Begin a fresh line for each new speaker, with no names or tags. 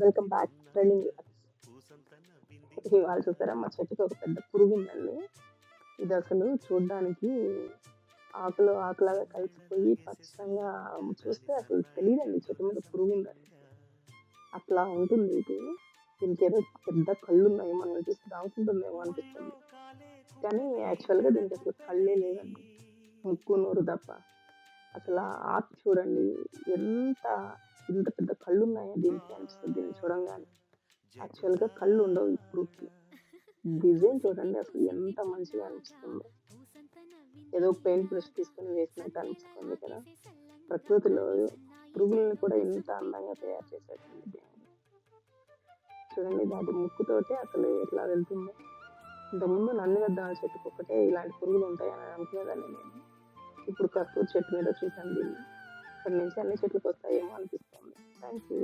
Welcome back trending. ఇవాళ చూసారా మా చెట్టుకి ఒక పెద్ద పురుగు ఉందండి. ఇది అసలు చూడ్డానికి ఆకులో ఆకులాగా కలిసిపోయి పచ్చగా చూస్తే అసలు తెలియదండి చెట్టు మీద పురుగు ఉందని. అట్లా ఉంటుంది ఇది. దీనికి ఏదో పెద్ద కళ్ళు ఉన్నాయి, మనం చూసి దాగుతుంటుందేమో అనిపిస్తుంది. కానీ యాక్చువల్గా దీనికి అసలు కళ్ళే లేదండి, ముక్కు నోరు తప్ప. అసలు ఆ ఆర్ట్ చూడండి, ఎంత ఇంత పెద్ద కళ్ళు ఉన్నాయా దీనికి అనిపిస్తుంది దీన్ని చూడంగానే. యాక్చువల్గా కళ్ళు ఉండవు ఈ పురుగుకి. డిజైన్ చూడండి అసలు ఎంత మంచిగా అనిపిస్తుందో. ఏదో పెయింట్ బ్రష్ తీసుకొని వేసినట్టు అనిపిస్తుంది కదా. ప్రకృతిలో పురుగుల్ని కూడా ఇంత అందంగా తయారు చేసేటండి దేవుడు. చూడండి దాని ముక్కుతోటే అసలు ఎట్లా వెళ్తుందో. ఇంతకుముందు నందివర్ధనాల చెట్టుకు ఒక్కటే ఇలాంటి పురుగులు ఉంటాయని అనుకునేదాన్ని నేను. ఇప్పుడు కస్తూరి చెట్టు మీద చూసాను దీన్ని. ఇక్కడి నుంచి అన్ని చెట్లకు వస్తాయేమో అనిపిస్తుంది. Thank you.